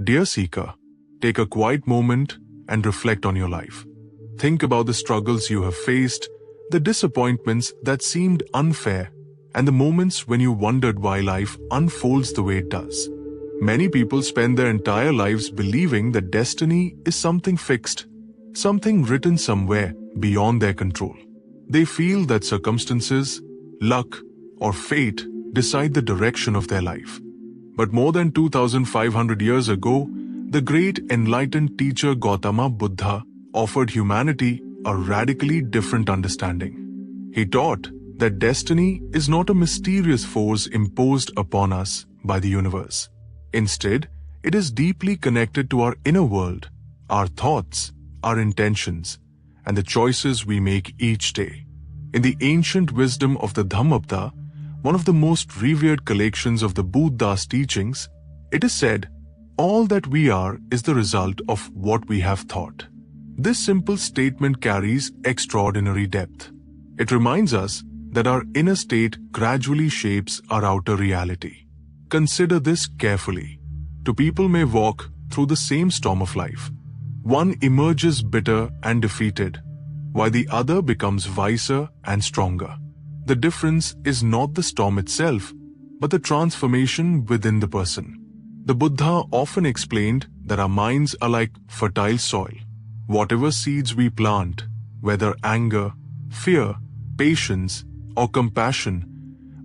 Dear seeker, take a quiet moment and reflect on your life. Think about the struggles you have faced, the disappointments that seemed unfair, and the moments when you wondered why life unfolds the way it does. Many people spend their entire lives believing that destiny is something fixed, something written somewhere beyond their control. They feel that circumstances, luck, or fate decide the direction of their life. But more than 2,500 years ago, the great enlightened teacher Gautama Buddha offered humanity a radically different understanding. He taught that destiny is not a mysterious force imposed upon us by the universe. Instead, it is deeply connected to our inner world, our thoughts, our intentions, and the choices we make each day. In the ancient wisdom of the Dhammapada, one of the most revered collections of the Buddha's teachings, it is said, "All that we are is the result of what we have thought." This simple statement carries extraordinary depth. It reminds us that our inner state gradually shapes our outer reality. Consider this carefully. Two people may walk through the same storm of life. One emerges bitter and defeated, while the other becomes wiser and stronger. The difference is not the storm itself, but the transformation within the person. The Buddha often explained that our minds are like fertile soil. Whatever seeds we plant, whether anger, fear, patience, or compassion,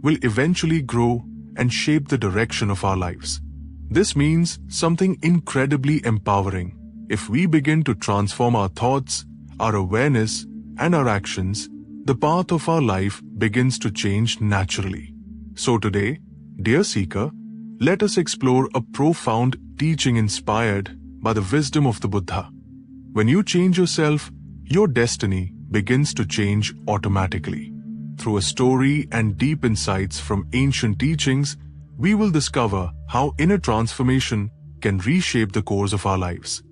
will eventually grow and shape the direction of our lives. This means something incredibly empowering. If we begin to transform our thoughts, our awareness, and our actions, the path of our life begins to change naturally. So today, dear seeker, let us explore a profound teaching inspired by the wisdom of the Buddha. When you change yourself, your destiny begins to change automatically. Through a story and deep insights from ancient teachings, we will discover how inner transformation can reshape the course of our lives.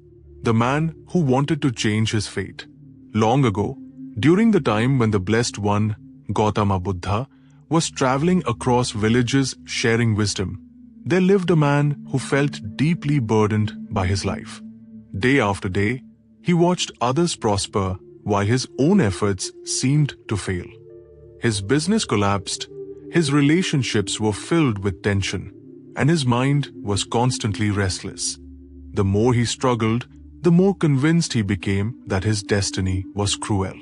The man who wanted to change his fate. Long ago, during the time when the Blessed One, Gautama Buddha, was traveling across villages sharing wisdom, there lived a man who felt deeply burdened by his life. Day after day, he watched others prosper while his own efforts seemed to fail. His business collapsed, his relationships were filled with tension, and his mind was constantly restless. The more he struggled, the more convinced he became that his destiny was cruel.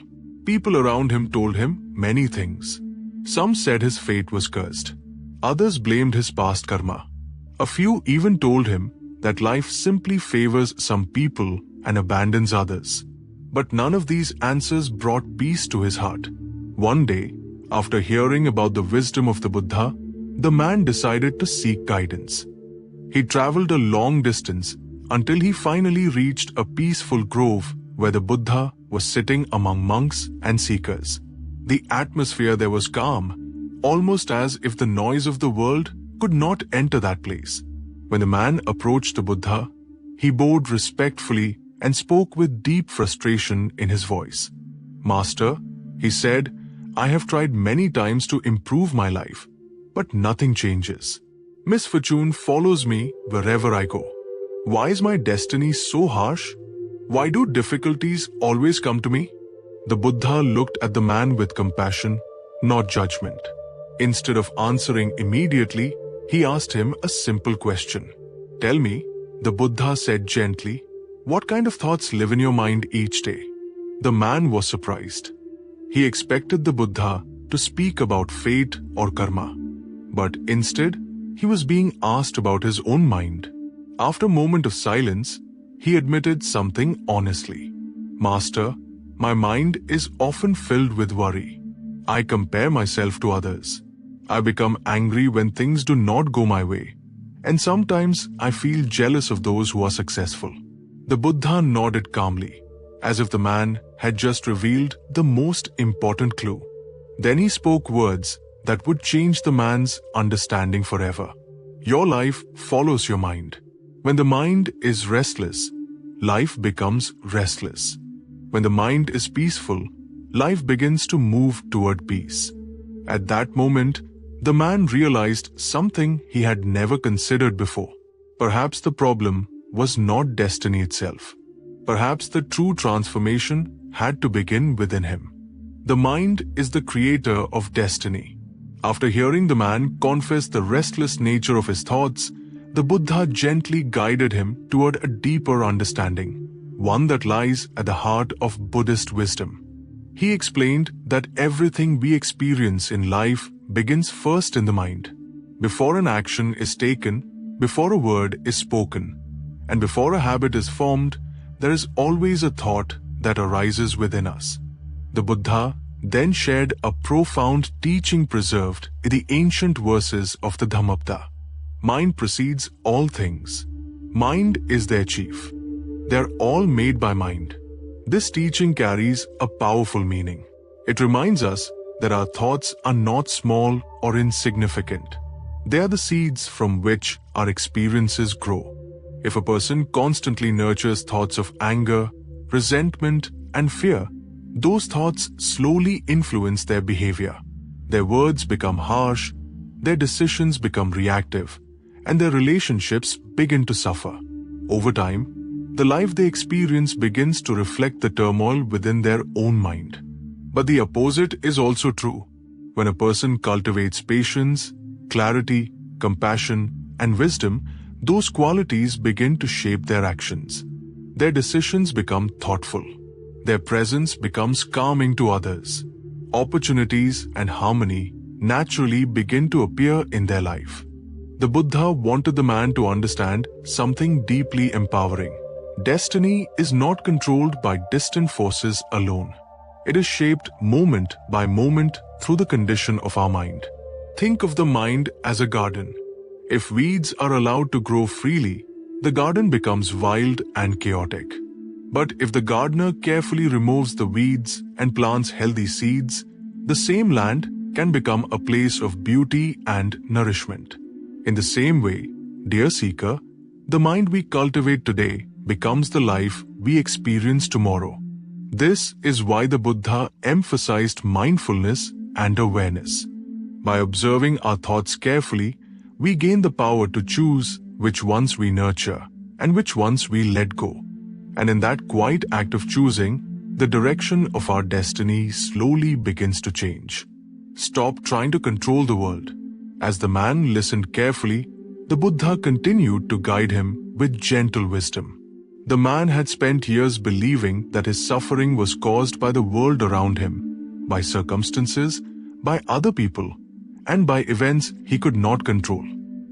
People around him told him many things. Some said his fate was cursed. Others blamed his past karma. A few even told him that life simply favors some people and abandons others. But none of these answers brought peace to his heart. One day, after hearing about the wisdom of the Buddha, the man decided to seek guidance. He traveled a long distance until he finally reached a peaceful grove where the Buddha was sitting among monks and seekers. The atmosphere there was calm, almost as if the noise of the world could not enter that place. When the man approached the Buddha, he bowed respectfully and spoke with deep frustration in his voice. "Master," he said, "I have tried many times to improve my life, but nothing changes. Misfortune follows me wherever I go. Why is my destiny so harsh? Why do difficulties always come to me?" The Buddha looked at the man with compassion, not judgment. Instead of answering immediately, he asked him a simple question. "Tell me," the Buddha said gently, "what kind of thoughts live in your mind each day?" The man was surprised. He expected the Buddha to speak about fate or karma, but instead, he was being asked about his own mind. After a moment of silence, he admitted something honestly. "Master, my mind is often filled with worry. I compare myself to others. I become angry when things do not go my way, and sometimes I feel jealous of those who are successful." The Buddha nodded calmly, as if the man had just revealed the most important clue. Then he spoke words that would change the man's understanding forever. Your life follows your mind. When the mind is restless, life becomes restless. When the mind is peaceful, life begins to move toward peace. At that moment, the man realized something he had never considered before. Perhaps the problem was not destiny itself. Perhaps the true transformation had to begin within him. The mind is the creator of destiny. After hearing the man confess the restless nature of his thoughts, the Buddha gently guided him toward a deeper understanding, one that lies at the heart of Buddhist wisdom. He explained that everything we experience in life begins first in the mind. Before an action is taken, before a word is spoken, and before a habit is formed, there is always a thought that arises within us. The Buddha then shared a profound teaching preserved in the ancient verses of the Dhammapada. Mind precedes all things. Mind is their chief. They are all made by mind. This teaching carries a powerful meaning. It reminds us that our thoughts are not small or insignificant. They are the seeds from which our experiences grow. If a person constantly nurtures thoughts of anger, resentment, and fear, those thoughts slowly influence their behavior. Their words become harsh, their decisions become reactive, and their relationships begin to suffer. Over time, the life they experience begins to reflect the turmoil within their own mind. But the opposite is also true. When a person cultivates patience, clarity, compassion, and wisdom, those qualities begin to shape their actions. Their decisions become thoughtful. Their presence becomes calming to others. Opportunities and harmony naturally begin to appear in their life. The Buddha wanted the man to understand something deeply empowering. Destiny is not controlled by distant forces alone. It is shaped moment by moment through the condition of our mind. Think of the mind as a garden. If weeds are allowed to grow freely, the garden becomes wild and chaotic. But if the gardener carefully removes the weeds and plants healthy seeds, the same land can become a place of beauty and nourishment. In the same way, dear seeker, the mind we cultivate today becomes the life we experience tomorrow. This is why the Buddha emphasized mindfulness and awareness. By observing our thoughts carefully, we gain the power to choose which ones we nurture and which ones we let go. And in that quiet act of choosing, the direction of our destiny slowly begins to change. Stop trying to control the world. As the man listened carefully, the Buddha continued to guide him with gentle wisdom. The man had spent years believing that his suffering was caused by the world around him, by circumstances, by other people, and by events he could not control.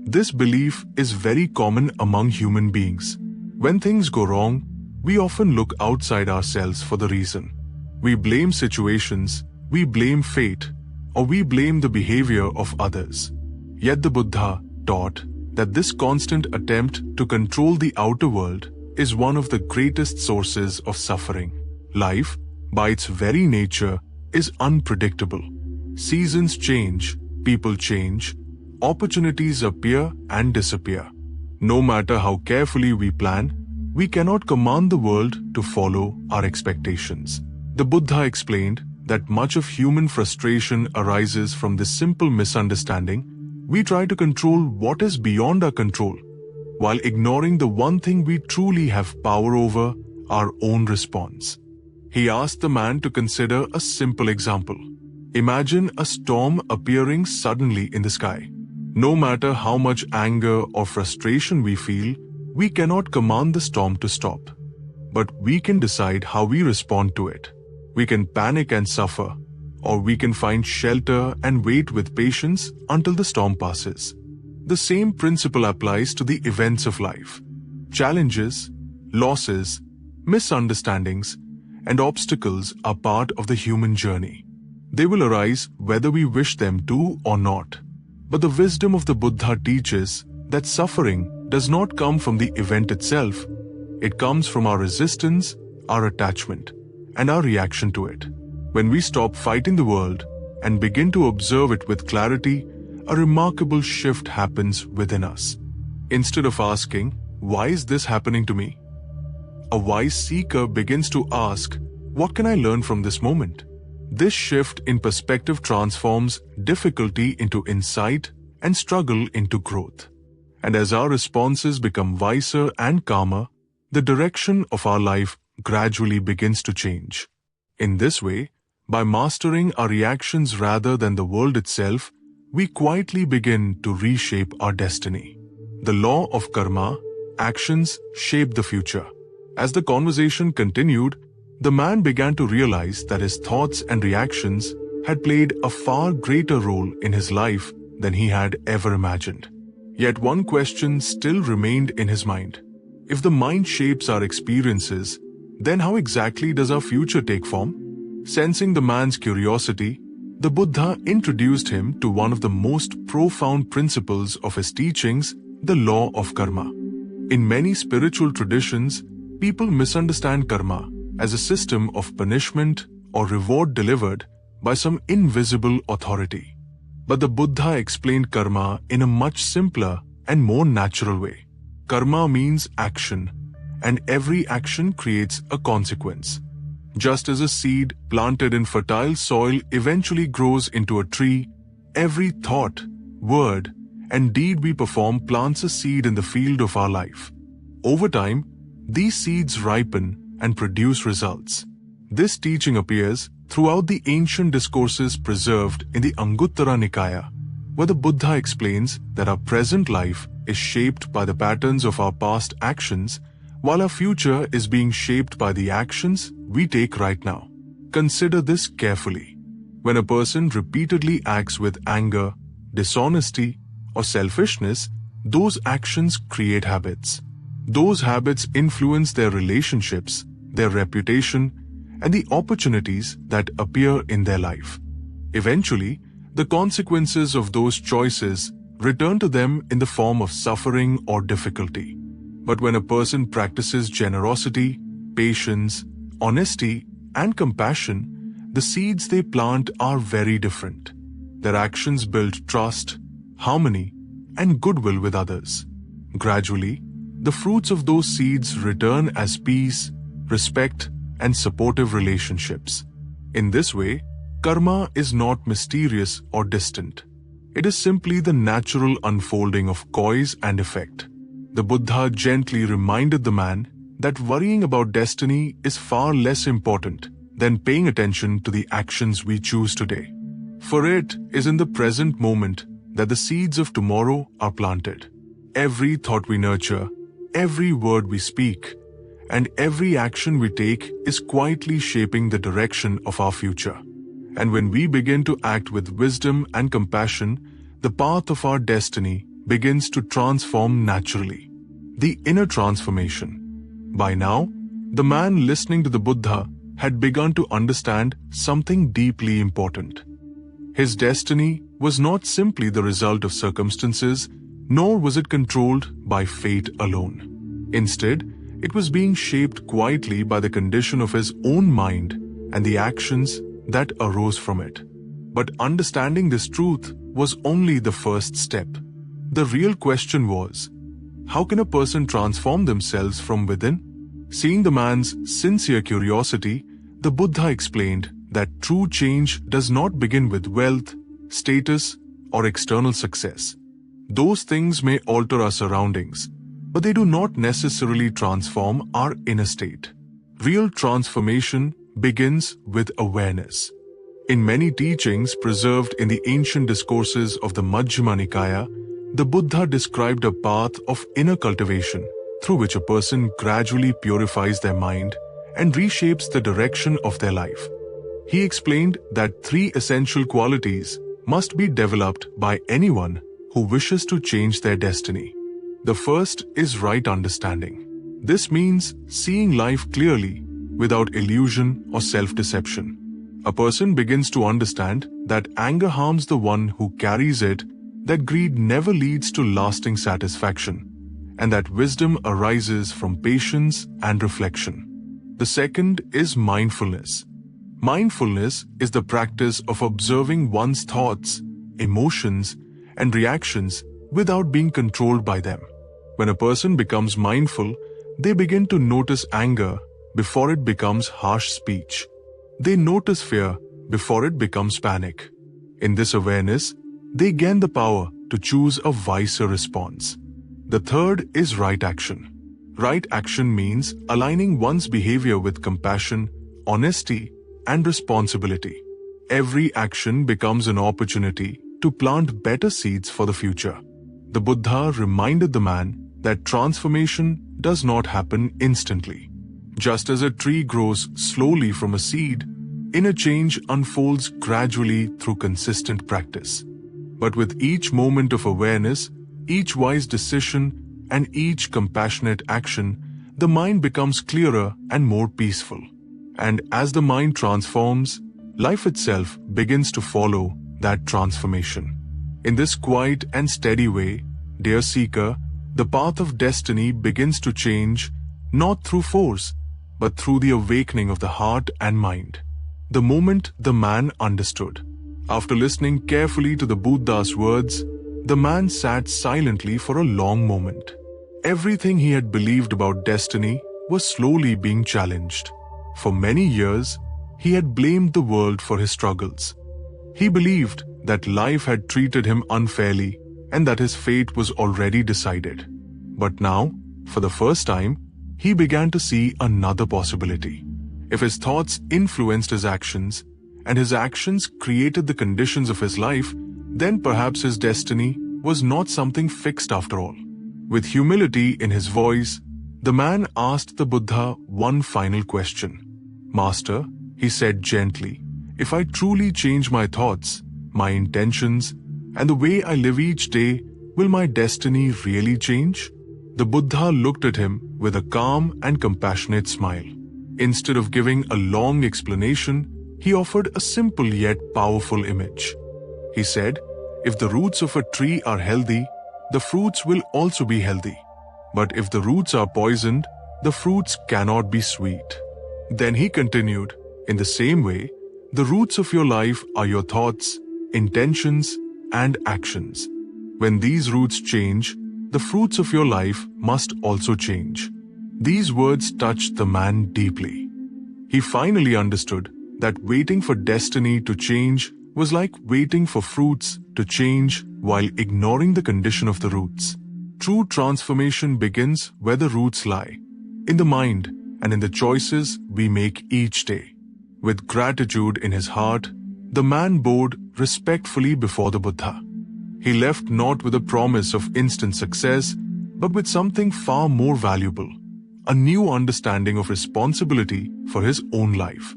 This belief is very common among human beings. When things go wrong, we often look outside ourselves for the reason. We blame situations, we blame fate, or we blame the behavior of others. Yet the Buddha taught that this constant attempt to control the outer world is one of the greatest sources of suffering. Life, by its very nature, is unpredictable. Seasons change, people change, opportunities appear and disappear. No matter how carefully we plan, we cannot command the world to follow our expectations. The Buddha explained that much of human frustration arises from this simple misunderstanding. We try to control what is beyond our control, while ignoring the one thing we truly have power over, our own response. He asked the man to consider a simple example. Imagine a storm appearing suddenly in the sky. No matter how much anger or frustration we feel, we cannot command the storm to stop. But we can decide how we respond to it. We can panic and suffer, or we can find shelter and wait with patience until the storm passes. The same principle applies to the events of life. Challenges, losses, misunderstandings, and obstacles are part of the human journey. They will arise whether we wish them to or not. But the wisdom of the Buddha teaches that suffering does not come from the event itself. It comes from our resistance, our attachment, and our reaction to it. When we stop fighting the world and begin to observe it with clarity, a remarkable shift happens within us. Instead of asking, "Why is this happening to me?" a wise seeker begins to ask, "What can I learn from this moment?" This shift in perspective transforms difficulty into insight and struggle into growth. And as our responses become wiser and calmer, the direction of our life gradually begins to change. In this way, by mastering our reactions rather than the world itself, we quietly begin to reshape our destiny. The law of karma, actions shape the future. As the conversation continued, the man began to realize that his thoughts and reactions had played a far greater role in his life than he had ever imagined. Yet one question still remained in his mind. If the mind shapes our experiences, then how exactly does our future take form? Sensing the man's curiosity, the Buddha introduced him to one of the most profound principles of his teachings, the law of karma. In many spiritual traditions, people misunderstand karma as a system of punishment or reward delivered by some invisible authority. But the Buddha explained karma in a much simpler and more natural way. Karma means action, and every action creates a consequence. Just as a seed planted in fertile soil eventually grows into a tree, every thought, word, and deed we perform plants a seed in the field of our life. Over time, these seeds ripen and produce results. This teaching appears throughout the ancient discourses preserved in the Anguttara Nikaya, where the Buddha explains that our present life is shaped by the patterns of our past actions, while our future is being shaped by the actions we take right now. Consider this carefully. When a person repeatedly acts with anger, dishonesty, or selfishness, those actions create habits. Those habits influence their relationships, their reputation, and the opportunities that appear in their life. Eventually, the consequences of those choices return to them in the form of suffering or difficulty. But when a person practices generosity, patience, honesty, and compassion, the seeds they plant are very different. Their actions build trust, harmony, and goodwill with others. Gradually, the fruits of those seeds return as peace, respect, and supportive relationships. In this way, karma is not mysterious or distant. It is simply the natural unfolding of cause and effect. The Buddha gently reminded the man that worrying about destiny is far less important than paying attention to the actions we choose today. For it is in the present moment that the seeds of tomorrow are planted. Every thought we nurture, every word we speak, and every action we take is quietly shaping the direction of our future. And when we begin to act with wisdom and compassion, the path of our destiny begins to transform naturally. The inner transformation. By now, the man listening to the Buddha had begun to understand something deeply important. His destiny was not simply the result of circumstances, nor was it controlled by fate alone. Instead, it was being shaped quietly by the condition of his own mind and the actions that arose from it. But understanding this truth was only the first step. The real question was, how can a person transform themselves from within? Seeing the man's sincere curiosity, the Buddha explained that true change does not begin with wealth, status, or external success. Those things may alter our surroundings, but they do not necessarily transform our inner state. Real transformation begins with awareness. In many teachings preserved in the ancient discourses of the Majjhima Nikaya, the Buddha described a path of inner cultivation through which a person gradually purifies their mind and reshapes the direction of their life. He explained that 3 essential qualities must be developed by anyone who wishes to change their destiny. The first is right understanding. This means seeing life clearly without illusion or self-deception. A person begins to understand that anger harms the one who carries it, that greed never leads to lasting satisfaction, and that wisdom arises from patience and reflection. The second is mindfulness. Mindfulness is the practice of observing one's thoughts, emotions, and reactions without being controlled by them. When a person becomes mindful, they begin to notice anger before it becomes harsh speech. They notice fear before it becomes panic. In this awareness, they gain the power to choose a wiser response. The third is right action. Right action means aligning one's behavior with compassion, honesty, and responsibility. Every action becomes an opportunity to plant better seeds for the future. The Buddha reminded the man that transformation does not happen instantly. Just as a tree grows slowly from a seed, inner change unfolds gradually through consistent practice. But with each moment of awareness, each wise decision, and each compassionate action, the mind becomes clearer and more peaceful. And as the mind transforms, life itself begins to follow that transformation. In this quiet and steady way, dear seeker, the path of destiny begins to change, not through force, but through the awakening of the heart and mind. The moment the man understood. After listening carefully to the Buddha's words, the man sat silently for a long moment. Everything he had believed about destiny was slowly being challenged. For many years, he had blamed the world for his struggles. He believed that life had treated him unfairly and that his fate was already decided. But now, for the first time, he began to see another possibility. If his thoughts influenced his actions, and his actions created the conditions of his life, then perhaps his destiny was not something fixed after all. With humility in his voice, the man asked the Buddha one final question. Master, he said gently, if I truly change my thoughts, my intentions, and the way I live each day, will my destiny really change? The Buddha looked at him with a calm and compassionate smile. Instead of giving a long explanation, he offered a simple yet powerful image. He said, if the roots of a tree are healthy, the fruits will also be healthy. But if the roots are poisoned, the fruits cannot be sweet. Then he continued, in the same way, the roots of your life are your thoughts, intentions, and actions. When these roots change, the fruits of your life must also change. These words touched the man deeply. He finally understood that waiting for destiny to change was like waiting for fruits to change while ignoring the condition of the roots. True transformation begins where the roots lie, in the mind and in the choices we make each day. With gratitude in his heart, the man bowed respectfully before the Buddha. He left not with a promise of instant success, but with something far more valuable, a new understanding of responsibility for his own life.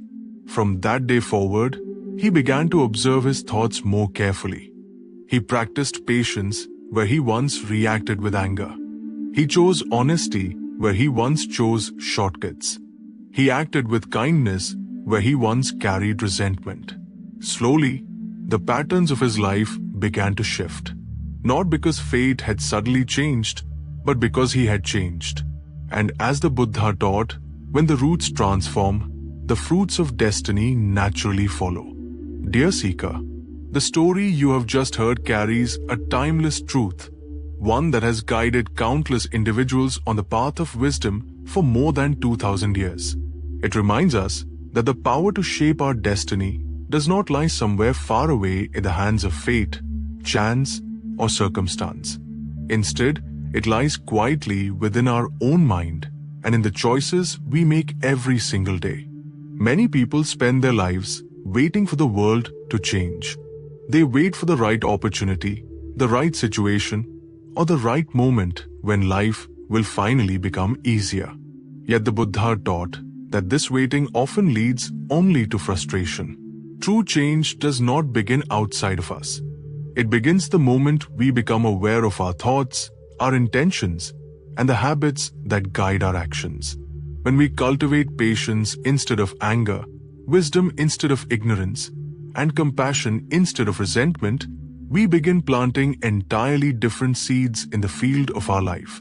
From that day forward, he began to observe his thoughts more carefully. He practiced patience where he once reacted with anger. He chose honesty where he once chose shortcuts. He acted with kindness where he once carried resentment. Slowly, the patterns of his life began to shift. Not because fate had suddenly changed, but because he had changed. And as the Buddha taught, when the roots transform, the fruits of destiny naturally follow. Dear seeker, the story you have just heard carries a timeless truth, one that has guided countless individuals on the path of wisdom for more than 2000 years. It reminds us that the power to shape our destiny does not lie somewhere far away in the hands of fate, chance, or circumstance. Instead, it lies quietly within our own mind and in the choices we make every single day. Many people spend their lives waiting for the world to change. They wait for the right opportunity, the right situation, or the right moment when life will finally become easier. Yet the Buddha taught that this waiting often leads only to frustration. True change does not begin outside of us. It begins the moment we become aware of our thoughts, our intentions, and the habits that guide our actions. When we cultivate patience instead of anger, wisdom instead of ignorance, and compassion instead of resentment, we begin planting entirely different seeds in the field of our life.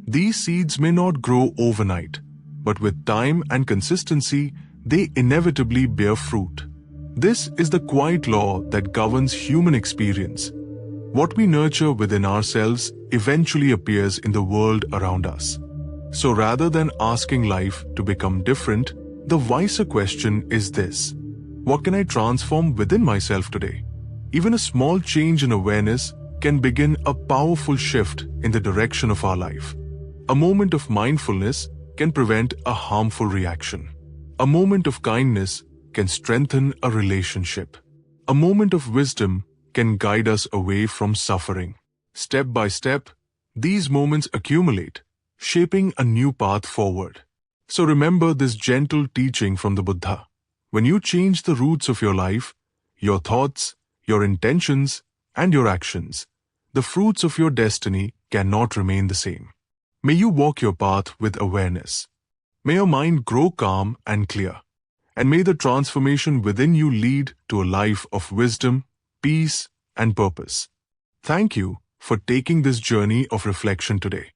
These seeds may not grow overnight, but with time and consistency, they inevitably bear fruit. This is the quiet law that governs human experience. What we nurture within ourselves eventually appears in the world around us. So rather than asking life to become different, the wiser question is this: what can I transform within myself today? Even a small change in awareness, can begin a powerful shift in the direction of our life. A moment of mindfulness can prevent a harmful reaction. A moment of kindness can strengthen a relationship. A moment of wisdom can guide us away from suffering. Step by step, these moments accumulate, shaping a new path forward. So remember this gentle teaching from the Buddha. When you change the roots of your life, your thoughts, your intentions, and your actions, the fruits of your destiny cannot remain the same. May you walk your path with awareness. May your mind grow calm and clear. And may the transformation within you lead to a life of wisdom, peace, and purpose. Thank you for taking this journey of reflection today.